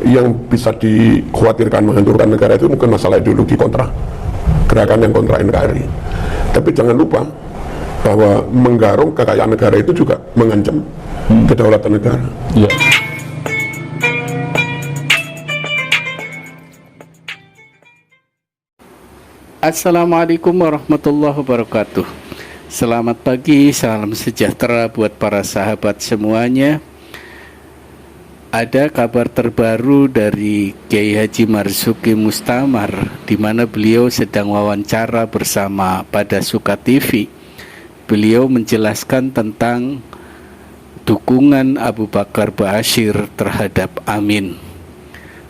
Yang bisa dikhawatirkan menghancurkan negara itu mungkin masalah ideologi kontra gerakan yang kontra NKRI. Tapi jangan lupa bahwa menggarung kekayaan negara itu juga mengancam kedaulatan negara. Ya. Assalamualaikum warahmatullahi wabarakatuh. Selamat pagi, salam sejahtera buat para sahabat semuanya. Ada kabar terbaru dari Kiai Haji Marzuki Mustamar, di mana beliau sedang wawancara bersama pada Suka TV. Beliau menjelaskan tentang dukungan Abu Bakar Ba'asyir terhadap Amin.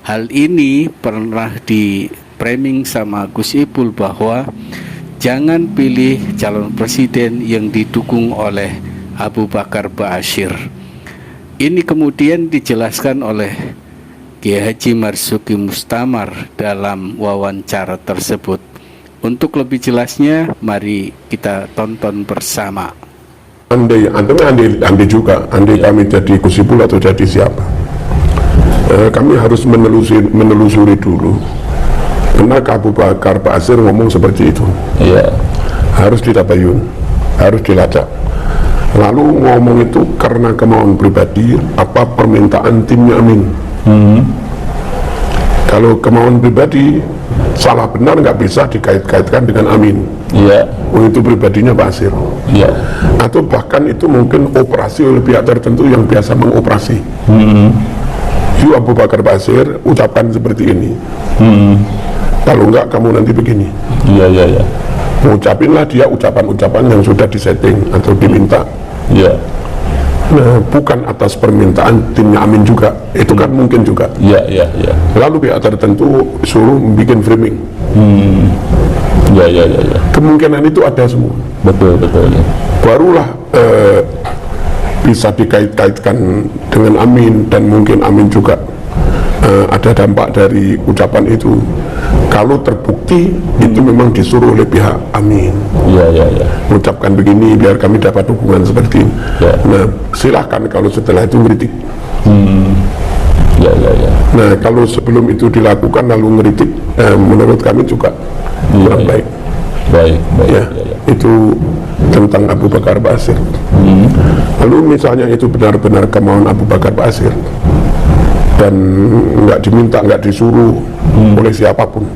Hal ini pernah di framing sama Gus Ipul bahwa jangan pilih calon presiden yang didukung oleh Abu Bakar Ba'asyir. Ini kemudian dijelaskan oleh Kiai Haji Marzuki Mustamar dalam wawancara tersebut. Untuk lebih jelasnya, mari kita tonton bersama. Andai juga, kami jadi Gus Ipul atau jadi siapa, kami harus menelusuri dulu. Benar Abu Bakar Ba'asyir ngomong seperti itu? Iya. Harus ditabayun, harus dilacak. Lalu ngomong itu karena kemauan pribadi apa permintaan timnya Amin? Kalau kemauan pribadi, salah benar nggak bisa dikait-kaitkan dengan Amin. Iya. Itu pribadinya Ba'asyir. Iya. Atau bahkan itu mungkin operasi oleh pihak tertentu yang biasa mengoperasi. Yuk Abu Bakar Ba'asyir ucapkan seperti ini. Kalau enggak kamu nanti begini. Iya, iya, iya. Ucapinlah dia ucapan-ucapan yang sudah disetting atau diminta. Iya. Nah, bukan atas permintaan timnya Amin juga. Itu kan mungkin juga. Iya, iya, iya. Lalu pihak tertentu suruh bikin framing. Iya, iya, iya, iya. Kemungkinan itu ada semua. Betul, betul. Ya. Barulah bisa dikait-kaitkan dengan Amin, dan mungkin Amin juga ada dampak dari ucapan itu. Kalau terbukti itu memang disuruh oleh pihak Amin. Iya, iya, iya. Mengucapkan begini biar kami dapat dukungan seperti ini. Ya. Nah, silahkan kalau setelah itu ngeritik. Iya, iya, iya. Nah, kalau sebelum itu dilakukan lalu ngeritik, menurut kami juga kurang baik. Baik, baik. Ya, Ya, ya. itu tentang Abu Bakar Ba'asyir. Lalu misalnya itu benar-benar kemauan Abu Bakar Ba'asyir dan nggak diminta, nggak disuruh oleh siapapun,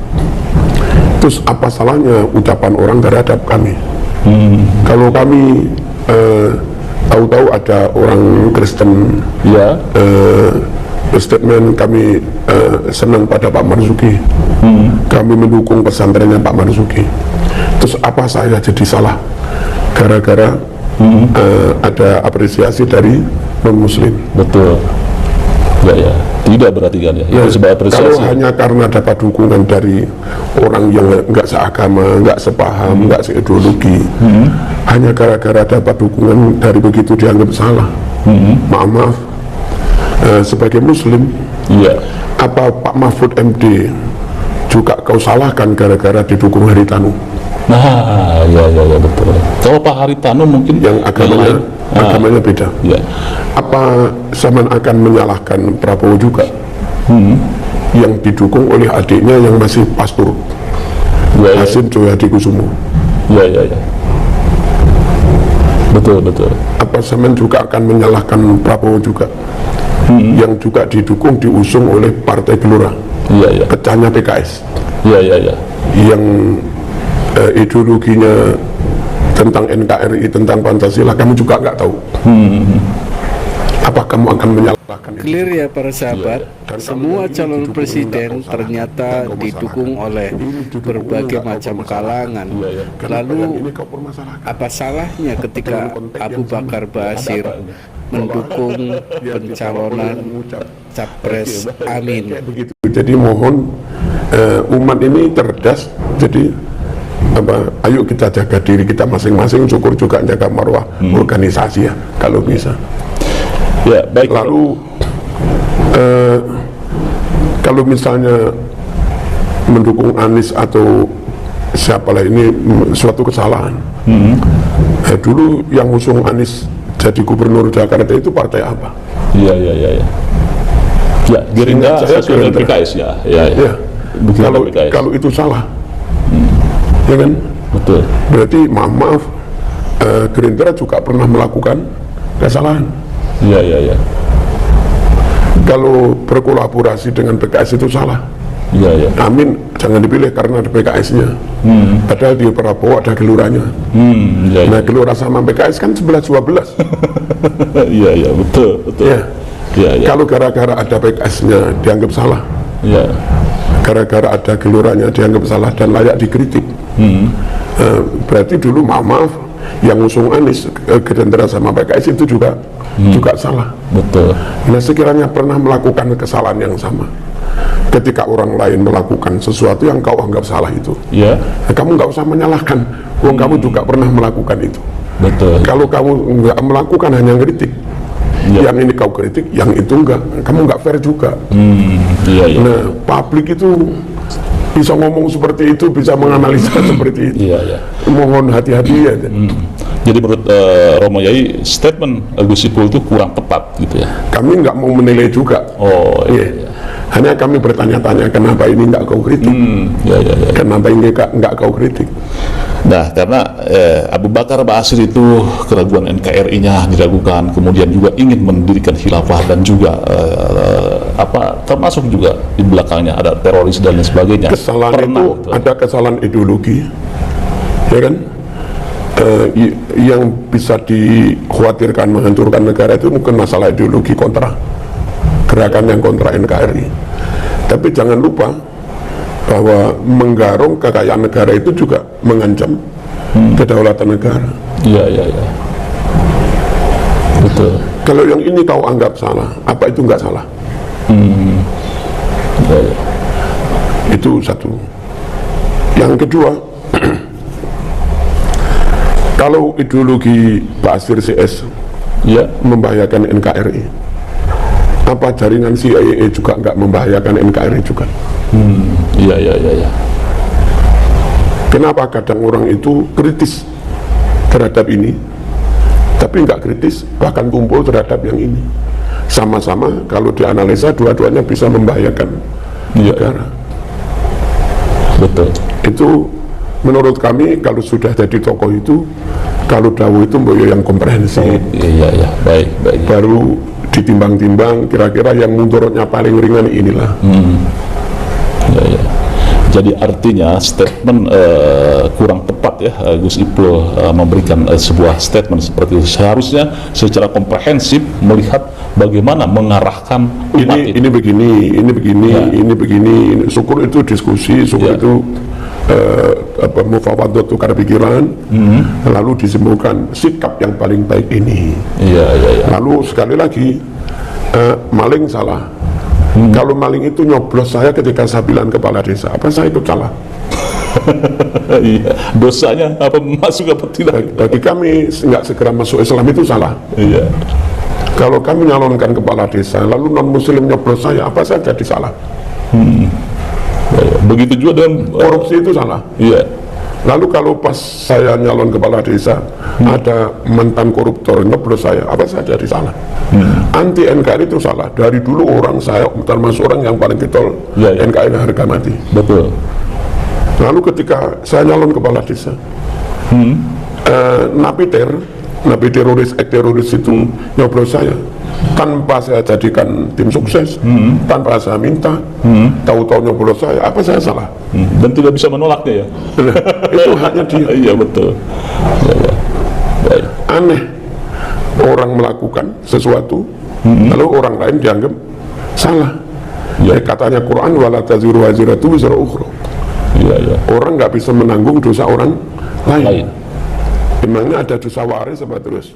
terus apa salahnya ucapan orang terhadap kami? Kalau kami tahu-tahu ada orang Kristen Ya. berstatement kami senang pada Pak Marzuki, kami mendukung pesantrennya Pak Marzuki, terus apa saya jadi salah gara-gara ada apresiasi dari non-muslim? Betul. Ya, ya. Tidak berarti kan ya. Itu sebuah apresiasi. Kalau hanya karena dapat dukungan dari orang yang nggak seagama, nggak sepaham, nggak seideologi, hanya gara-gara dapat dukungan dari begitu dianggap salah. Maaf, sebagai muslim, Iya. apa Pak Mahfud MD juga kau salahkan gara-gara didukung Haritanu Nah, ya, ya, ya, betul. Kalau Pak Haritanu mungkin yang agamanya beda? Ya. Apa zaman akan menyalahkan Prabowo juga yang didukung oleh adiknya yang masih pastur, Ya, ya. Hasim Joyadikusumo? Ya, ya, ya. Betul, betul. Apa zaman juga akan menyalahkan Prabowo juga yang juga didukung diusung oleh Partai Gelora, Iya, ya. pecahnya PKS, Iya, ya, ya. yang ideologinya tentang NKRI, tentang Pancasila kamu juga nggak tahu? Apa kamu akan menyalahkan itu? Clear ya para sahabat, Dan semua kalau ini calon didukung presiden enggak kau ternyata salahkan, enggak kau didukung masalahkan. oleh Ini didukung berbagai enggak kau macam permasalahkan. kalangan. Iya, ya. Kenapa yang Lalu ini kau permasalahkan? apa salahnya ketika Dalam konteks Abu yang Bakar sama. Ba'asyir Ada apa ini? mendukung Ya, pencalonan mengucap. Capres Amin? Kayak begitu. Jadi mohon umat ini cerdas. Jadi ayo kita jaga diri kita masing-masing, syukur juga jaga marwah organisasi ya kalau bisa. Ya, baik. Lalu kalau misalnya mendukung Anies atau siapalah ini suatu kesalahan. Dulu yang usung Anies jadi gubernur Jakarta itu partai apa? Iya, iya, iya. Ya. Ya, Gerindra Saya sesuai dengan Gerindra. PKS ya. Ya, ya. Ya, Begitu kalau PKS. kalau itu salah, ya kan? Betul. Berarti maaf, Gerindra juga pernah melakukan kesalahan. Iya, iya, iya. Kalau berkolaborasi dengan PKS itu salah. Iya, iya. Amin, jangan dipilih karena ada PKS-nya. Padahal di Prabowo ada geluranya. Iya, iya. Nah, gelora sama PKS kan 11-12. Iya, iya, betul, betul. Ya. Iya, iya. Kalau gara-gara ada PKS-nya dianggap salah, Iya. gara-gara ada geloranya dianggap salah dan layak dikritik. Berarti dulu maaf, yang usung Anies, Gerindra sama PKS itu juga salah. Betul. Nah, sekiranya pernah melakukan kesalahan yang sama, ketika orang lain melakukan sesuatu yang kau anggap salah itu, Iya. nah, kamu nggak usah menyalahkan, wong kamu juga pernah melakukan itu. Betul. Kalau kamu nggak melakukan, hanya kritik, Iya. yang ini kau kritik, yang itu enggak, kamu nggak fair juga. Iya, iya. Nah, publik itu bisa ngomong seperti itu, bisa menganalisa seperti itu. Iya, iya. Mohon hati-hati ya. Jadi menurut Romo Yai, statement Gus Ipul itu kurang tepat gitu ya. Kami nggak mau menilai juga. Oh, Iya. iya. Hanya kami bertanya-tanya kenapa ini nggak kau kritik, Iya, iya, iya. kenapa ini nggak kau kritik. Nah, karena Abu Bakar Ba'asyir itu keraguan NKRI-nya diragukan, kemudian juga ingin mendirikan khilafah dan juga termasuk juga di belakangnya ada teroris dan lain sebagainya. Kesalahan Pernah, itu gitu. ada kesalahan ideologi, ya kan? Yang bisa dikhawatirkan menghancurkan negara itu mungkin masalah ideologi kontra gerakan yang kontra NKRI. Tapi jangan lupa bahwa menggarung kekayaan negara itu juga mengancam kedaulatan negara. Iya, iya, iya. Betul. Kalau yang ini kau anggap salah, apa itu nggak salah? Iya, iya. Itu satu. Yang kedua, kalau ideologi Ba'asyir CS Iya. membahayakan NKRI, apa jaringan CIA juga nggak membahayakan NKRI juga? Iya, iya, iya, iya. Kenapa kadang orang itu kritis terhadap ini, tapi nggak kritis bahkan tumpul terhadap yang ini? Sama-sama kalau dianalisa dua-duanya bisa membahayakan Iya. negara. Betul. Itu menurut kami kalau sudah jadi tokoh itu, kalau dawu itu mboyo yang komprehensif, Iya, iya. Baik, baik. baru ditimbang-timbang kira-kira yang mudorotnya paling ringan inilah. Ya, ya. Jadi artinya statement kurang tepat ya, Gus Ipul memberikan sebuah statement seperti itu. Seharusnya secara komprehensif melihat bagaimana mengarahkan umat Ini begini, ini begini, Ya. ini begini. Syukur itu diskusi, syukur Ya. itu mufawadah tukar pikiran, lalu disimpulkan sikap yang paling baik ini. Iya, iya, iya. Lalu sekali lagi maling salah. Kalau maling itu nyoblos saya ketika saya bilang kepala desa, apa saya ikut salah? Iya. Dosanya apa masuk apa tidak? Bagi kami nggak segera masuk Islam itu salah. Iya. Kalau kami nyalonkan kepala desa, lalu non Muslim nyoblos saya, apa saya jadi salah? Ya, ya. Begitu juga dengan Korupsi itu salah. iya. Lalu kalau pas saya nyalon kepala desa, ada mantan koruptor nyoblos saya, apa saya jadi salah? Anti NKRI itu salah. Dari dulu orang saya termasuk orang yang paling getol Ya, ya. NKRI harga mati. Betul. Lalu ketika saya nyalon kepala desa, napi teroris, teroris itu nyoblos saya tanpa saya jadikan tim sukses, tanpa saya minta, tahu-tahu nyoblos saya, apa saya salah? Dan tidak bisa menolaknya ya. Itu haknya dia. Iya, betul. Ya, ya. Baik. Aneh orang melakukan sesuatu, lalu orang lain dianggap salah. Ya. Katanya Quran, wala taziru waziratu wizra ukhra. Iya, iya. Orang nggak bisa menanggung dosa orang lain. Lain. Memangnya ada dosa waris apa terus?